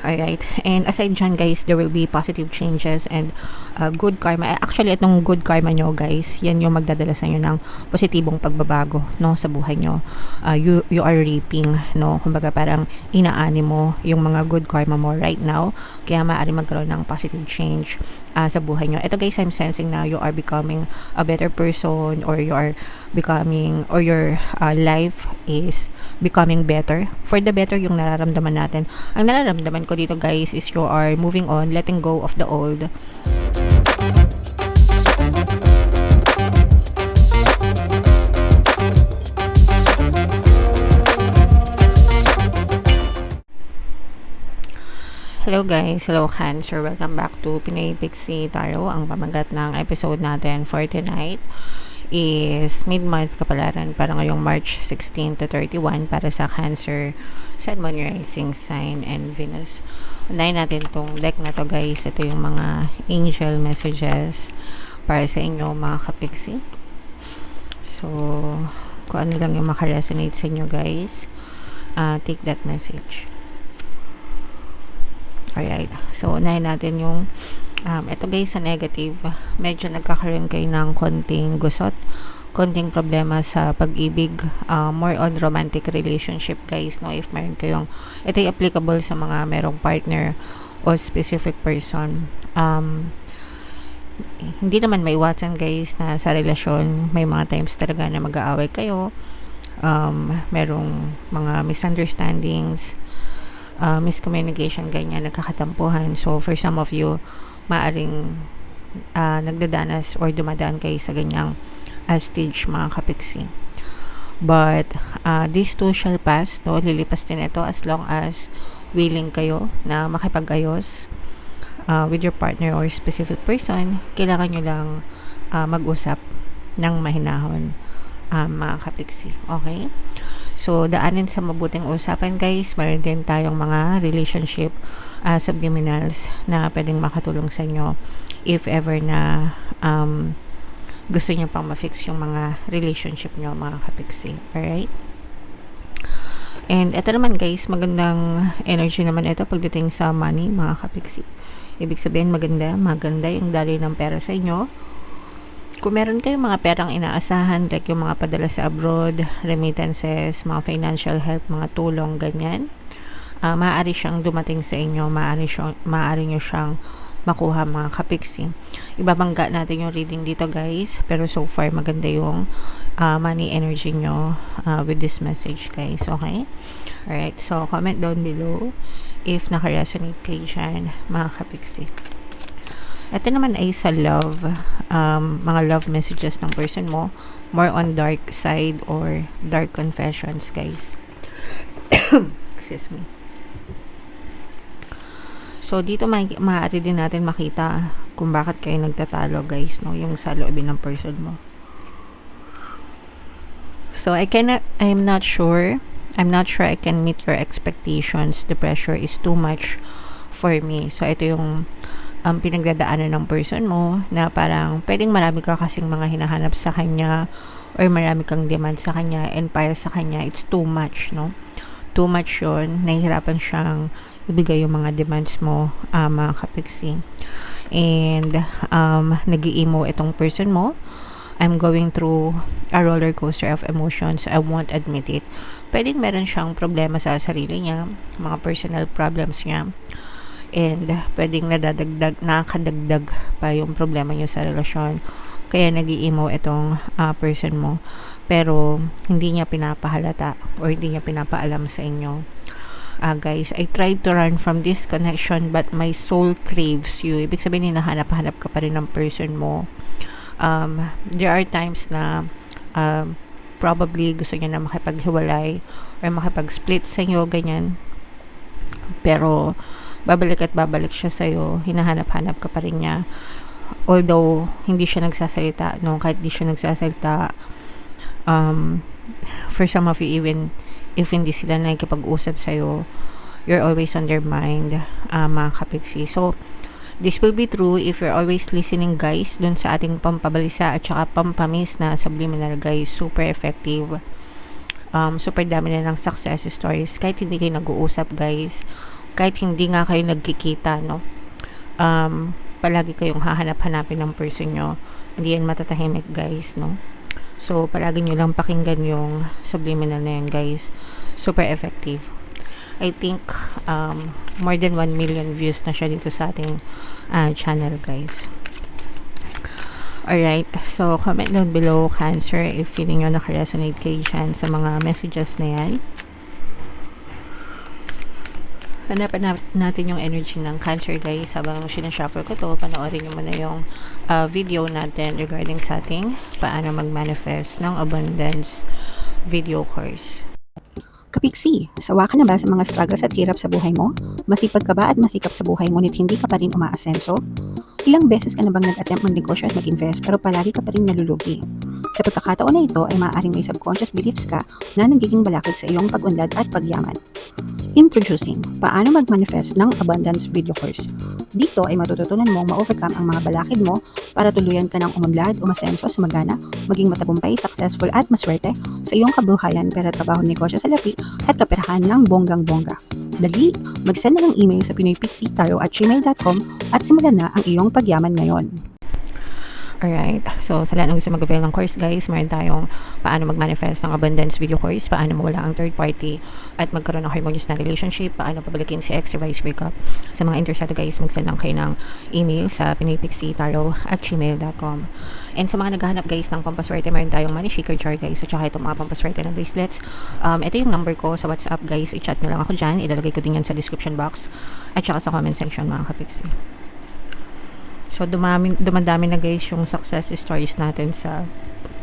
Alright. And aside dyan, guys, there will be positive changes and good karma. Actually, itong good karma nyo, guys, yan yung magdadala sa inyo ng positibong pagbabago, no, sa buhay nyo. You are reaping, no? Kumbaga, parang inaani mo yung mga good karma mo right now. Kaya maaari magkaroon ng positive change sa buhay nyo. Ito, guys, I'm sensing na you are becoming a better person, or you are becoming, or your life is becoming better. For the better yung nararamdaman natin. Ang nararamdaman ko dito, guys, is you are moving on, letting go of the old. Hello guys, hello Cancer, welcome back to Pinay Pixie Tarot. Ang pamagat ng episode natin for tonight is mid-month kapalaran para ngayong March 16 to 31 para sa Cancer, Sun, Moon, Rising Sign, and Venus. Unahin natin tong deck na to, guys. Ito yung mga angel messages para sa inyo, mga kapixie. So, kung ano lang yung makaresonate sa inyo, guys, take that message. Alright, so unahin natin yung ito, guys, sa negative. Medyo nagkakaroon kayo ng konting gusot, konting problema sa pag-ibig, more on romantic relationship, guys, no? If meron kayong, ito yung applicable sa mga merong partner o specific person. Hindi naman maiwasan, guys, na sa relasyon may mga times talaga na mag-aaway kayo, merong mga misunderstandings, miscommunication, ganyan, nagkakatampuhan. So for some of you, maaring nagdadanas or dumadaan kayo sa ganyang stage, mga kapixie. But these two shall pass, no? Lilipas din ito as long as willing kayo na makipag-ayos with your partner or specific person. Kailangan nyo lang mag-usap ng mahinahon, mga kapixie. Okay? So, daanin sa mabuting usapan, guys. Meron din tayong mga relationship subliminals na pwedeng makatulong sa inyo if ever na gusto nyo pang ma-fix yung mga relationship nyo, mga kapixie. Alright? And ito naman, guys, magandang energy naman ito pagdating sa money, mga kapixie. Ibig sabihin, maganda yung daloy ng pera sa inyo. Kung meron kayong mga perang inaasahan, like yung mga padala sa abroad, remittances, mga financial help, mga tulong, ganyan, maaari siyang dumating sa inyo, maaari nyo siyang makuha, mga kapixie. Ibabangga natin yung reading dito, guys, pero so far maganda yung money energy nyo with this message, guys. Okay? Alright, so comment down below if naka-resonate kayo dyan, mga kapixie. Ito naman ay sa love, mga love messages ng person mo, more on dark side or dark confessions, guys. Excuse me. So, dito maaari din natin makita kung bakit kayo nagtatalo, guys, no? Yung sa loobin ng person mo. So, I'm not sure I can meet your expectations. The pressure is too much for me. So, ito yung pinagdadaanan ng person mo na parang pwedeng marami ka kasing mga hinahanap sa kanya or marami kang demand sa kanya, and para sa kanya it's too much, no? Too much yun. Nahihirapan siyang ibigay yung mga demands mo, mga kapixie. And nag-i-emo itong person mo. I'm going through a roller coaster of emotions. I won't admit it. Pwedeng meron siyang problema sa sarili niya, mga personal problems niya. And pwedeng nakakadagdag pa yung problema nyo sa relasyon, kaya nag-i-emo itong person mo, pero hindi niya pinapahalata or hindi niya pinapaalam sa inyo. Guys, I tried to run from this connection but my soul craves you. Ibig sabihin, hinahanap-hanap ka pa rin ng person mo. There are times na probably gusto niya na makipaghiwalay or makipag-split sa inyo, ganyan, pero babalik at babalik siya sa'yo, hinahanap-hanap ka pa rin niya, although hindi siya nagsasalita, no? Kahit hindi siya nagsasalita, for some of you, even if hindi sila nakikipag-usap sa'yo, you're always on their mind, mga kapixie. So, this will be true if you're always listening, guys, dun sa ating pampabalisa at saka pampamis na subliminal, guys. Super effective. Super dami na ng success stories kahit hindi kayo nag-uusap, guys. kahit hindi nga kayo nagkikita, no? Palagi kayong hahanap-hanapin ng person nyo. Hindi yan matatahimik, guys, no? So, palagi nyo lang pakinggan yung subliminal na yan, guys. Super effective. I think, more than 1 million views na siya dito sa ating channel, guys. Alright, so comment down below, Cancer, if feeling nyo nakaresonate kayo dyan sa mga messages na yan. Hanapan natin yung energy ng Cancer, guys. Habang sinashuffle ko to, panoorin nyo muna yung video natin regarding sa ating paano mag-manifest ng abundance video course. Kapiksi, sawa ka na ba sa mga struggles at hirap sa buhay mo? Masipag ka ba at masikap sa buhay ngunit hindi ka pa rin umaasenso? Ilang beses ka na bang nag-attempt mag-negosyo at mag-invest pero palagi ka pa rin nalulugi? Sa pagkakataon na ito ay maaaring may subconscious beliefs ka na nagiging balakid sa iyong pag-unlad at pagyaman. Introducing, paano mag-manifest ng abundance video course. Dito ay matututunan mong ma-overcome ang mga balakid mo para tuluyan ka ng umunlad, umasenso, sumagana, maging matagumpay, successful at maswerte sa iyong kabuhayan, pera, trabaho, negosyo sa lapi at kaperahan ng bonggang-bongga. Dali, mag-send na ng email sa pinoypixie@gmail.com at simulan na ang iyong pagyaman ngayon. Alright, so sa lahat ng gusto mag-avail ng course, guys, meron tayong paano mag-manifest ng abundance video course, paano mawala ang third party at magkaroon ng harmonious na relationship, paano pabalikin si ex, reverse breakup. Sa mga interesado, guys, mag-send lang kayo ng email sa pinoypixie@gmail.com. And sa mga naghahanap, guys, ng pampaswerte, meron tayong money shaker jar, guys, at saka itong mga pampaswerte ng bracelets. Ito yung number ko sa WhatsApp, guys, i-chat nyo lang ako dyan, ilalagay ko din yan sa description box at saka sa comment section, mga kapixie. So, dumadami na, guys, yung success stories natin sa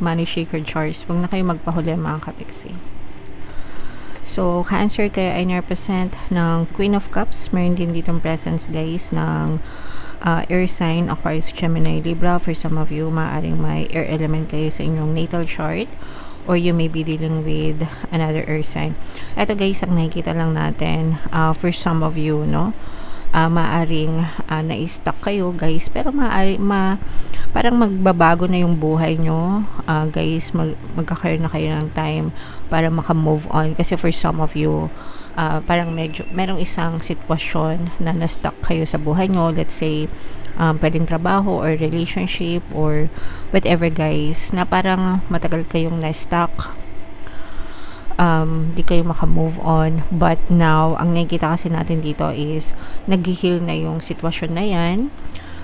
money shaker jars. Huwag na kayo magpahuli, mga kapixie. So, Cancer, kayo ay represent ng Queen of Cups. Meron din ditong presence, guys, ng air sign, Aquarius, Gemini, Libra. For some of you, maaaring may air element kayo sa inyong natal chart, or you may be dealing with another air sign. Ito, guys, ang nakikita lang natin for some of you, no? Maaring na-stuck kayo, guys, pero parang magbabago na yung buhay nyo, guys. Magkakaroon na kayo ng time para maka-move on, kasi for some of you, parang merong isang sitwasyon na na-stuck kayo sa buhay nyo. Let's say, pwedeng trabaho or relationship or whatever, guys, na parang matagal kayong na-stuck. Di kayo maka-move on, but now ang nakikita kasi natin dito is nag-heal na yung sitwasyon na yan,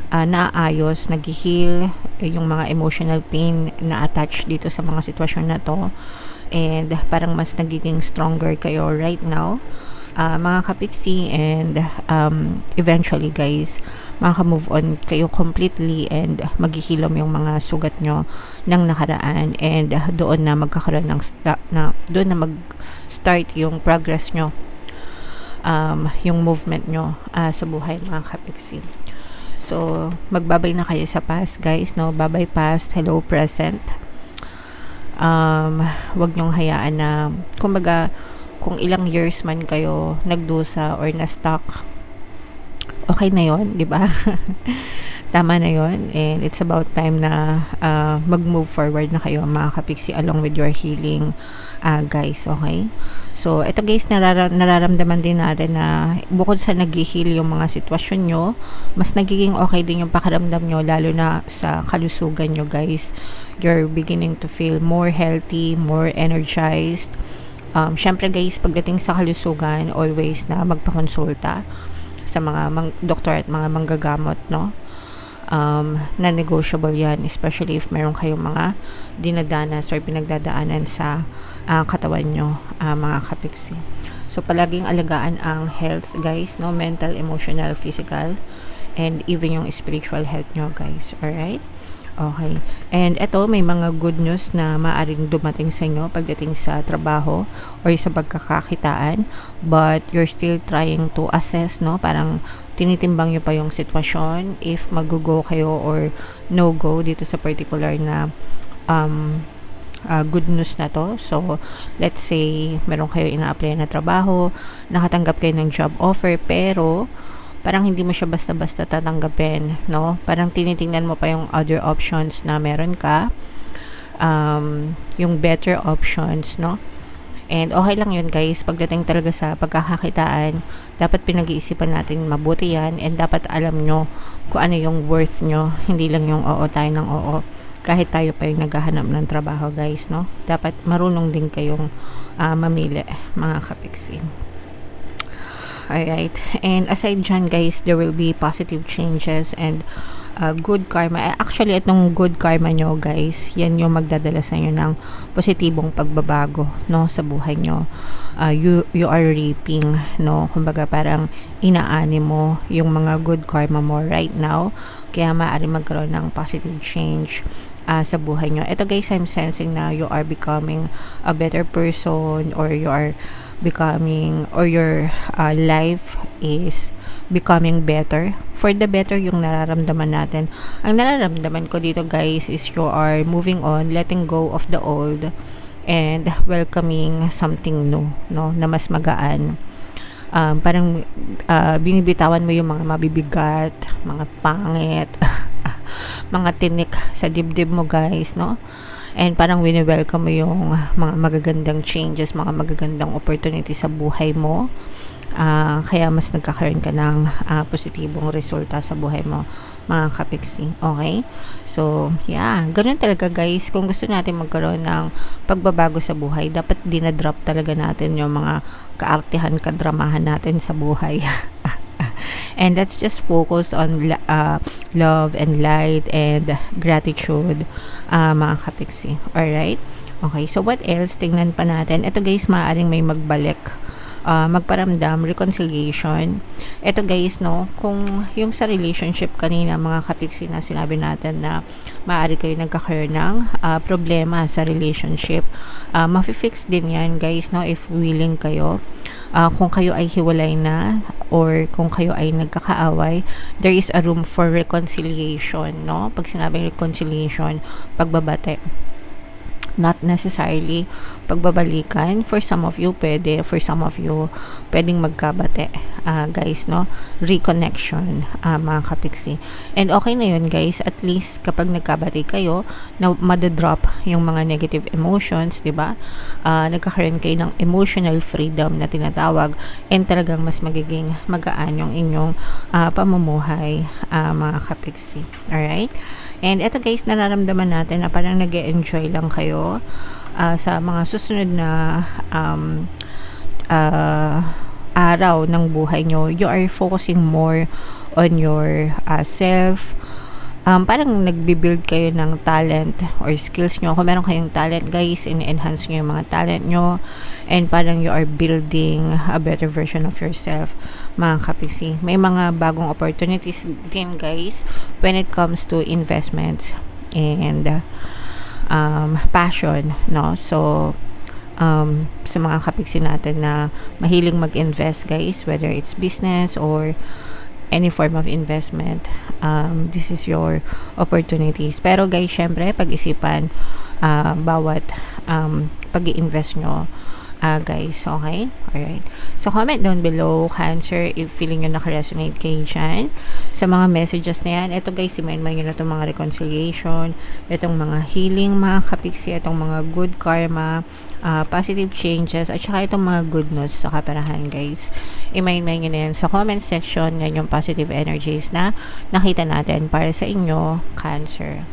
naayos, nag-heal yung mga emotional pain na attached dito sa mga sitwasyon na to, and parang mas nagiging stronger kayo right now, mga kapixie, and eventually, guys, maka-move on kayo completely and maghihilom yung mga sugat nyo ng nakaraan, and doon na magkakaroon ng doon na mag-start yung progress nyo, yung movement nyo sa buhay, mga kapixie. So, magbabay na kayo sa past, guys, no? Babay past, hello present. Wag nyong hayaan na, kumbaga, kung ilang years man kayo nagdusa or na-stuck, okay na yon, di ba? Tama na yon, and it's about time na mag-move forward na kayo, mga kapixie, along with your healing, guys, okay? So, ito, guys, nararamdaman din natin na bukod sa nag-heal yung mga sitwasyon nyo, mas nagiging okay din yung pakiramdam nyo, lalo na sa kalusugan nyo, guys. You're beginning to feel more healthy, more energized. Syempre, guys, pagdating sa kalusugan, always na magpakonsulta sa mga doktor at mga manggagamot, no? Na negotiable yan, especially if meron kayong mga dinadanas or pinagdadaanan sa katawan nyo, mga kapixie. So, palaging alagaan ang health, guys, no? Mental, emotional, physical, and even yung spiritual health nyo, guys. Alright? Okay. And ito, may mga good news na maaring dumating sa inyo pagdating sa trabaho or sa pagkakakitaan, but you're still trying to assess, no? Parang tinitimbang nyo pa yung sitwasyon if mag-go kayo or no-go dito sa particular na good news na to. So, let's say, meron kayo ina-apply na trabaho, nakatanggap kayo ng job offer, pero parang hindi mo siya basta-basta tatanggapin, no? Parang tinitingnan mo pa yung other options na meron ka, yung better options, no? And okay lang yun guys, pagdating talaga sa pagkakakitaan, dapat pinag-iisipan natin mabuti yan, and dapat alam nyo kung ano yung worth nyo, hindi lang yung oo tayo ng oo. Kahit tayo pa yung naghahanap ng trabaho guys, no? Dapat marunong din kayong mamili, mga kapiksi. Alright, and aside dyan guys, there will be positive changes and good karma. Actually, itong good karma nyo guys, yan yung magdadala sa inyo ng positibong pagbabago, no, sa buhay nyo. You are reaping, no, kumbaga parang inaani mo yung mga good karma mo right now, kaya maaari magkaroon ng positive change sa buhay nyo. Ito guys, I'm sensing na you are becoming a better person, or you are becoming, or your life is becoming better. For the better yung nararamdaman natin. Ang nararamdaman ko dito guys is you are moving on, letting go of the old, and welcoming something new, no, na mas magaan. Parang binibitawan mo yung mga mabibigat, mga pangit, mga tinik sa dibdib mo guys, no? And parang wini-welcome mo yung mga magagandang changes, mga magagandang opportunities sa buhay mo. Kaya mas nagkakaroon ka ng positibong resulta sa buhay mo, mga kapiksi. Okay? So, yeah. Ganun talaga guys. Kung gusto natin magkaroon ng pagbabago sa buhay, dapat dinadrop talaga natin yung mga kaartihan, kadramahan natin sa buhay. And let's just focus on love and light and gratitude, mga kapiksi. Alright? Okay, so what else? Tingnan pa natin. Ito guys, maaaring may magbalik, magparamdam, reconciliation. Ito guys, no, kung yung sa relationship kanina, mga kapiksi, na sinabi natin na maaari kayo nagkakaroon ng problema sa relationship, mafi-fix din yan guys, no, if willing kayo. Kung kayo ay hiwalay na, or kung kayo ay nagkakaaway, there is a room for reconciliation, no? Pag sinabing reconciliation, pagbabate. Not necessarily pagbabalikan. For some of you, pwede. For some of you, pwedeng magkabate. Guys, no? Reconnection, mga kapiksi. And okay na yun, guys. At least, kapag nagkabate kayo, na madadrop yung mga negative emotions, di ba? Nagkakaroon kayo ng emotional freedom na tinatawag, and talagang mas magiging magaan yung inyong pamumuhay, mga kapiksi. Alright? And eto guys, nararamdaman natin na parang nag-e-enjoy lang kayo sa mga susunod na araw ng buhay nyo. You are focusing more on your self. Parang nagbi-build kayo ng talent or skills nyo. Kung meron kayong talent guys, in-enhance nyo yung mga talent nyo, and parang you are building a better version of yourself, mga kapiksi. May mga bagong opportunities din guys when it comes to investments and passion, no? So sa mga kapiksi natin na mahiling mag-invest guys, whether it's business or any form of investment, this is your opportunities. Pero guys, syempre, pag-isipan bawat pag-i-invest nyo, guys. Okay? Alright. So, comment down below, Cancer, if feeling nyo nakaresonate kayo dyan sa mga messages na yan. Ito guys, simayin nyo na itong mga reconciliation, itong mga healing, mga kapiksi, itong mga good karma, positive changes, at saka itong mga good news sa kaperahan, guys. Imayin nyo na yan sa comment section. Yan yung positive energies na nakita natin para sa inyo, Cancer.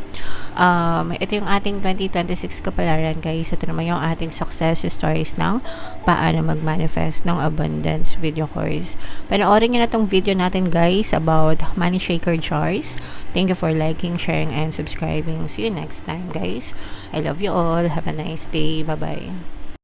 Ito yung ating 2026 kapalaran, guys. Ito naman yung ating success stories ng paano mag-manifest ng abundance video course. Panoorin nyo na tong video natin, guys, about money shaker jars. Thank you for liking, sharing, and subscribing. See you next time, guys. I love you all. Have a nice day. Bye-bye.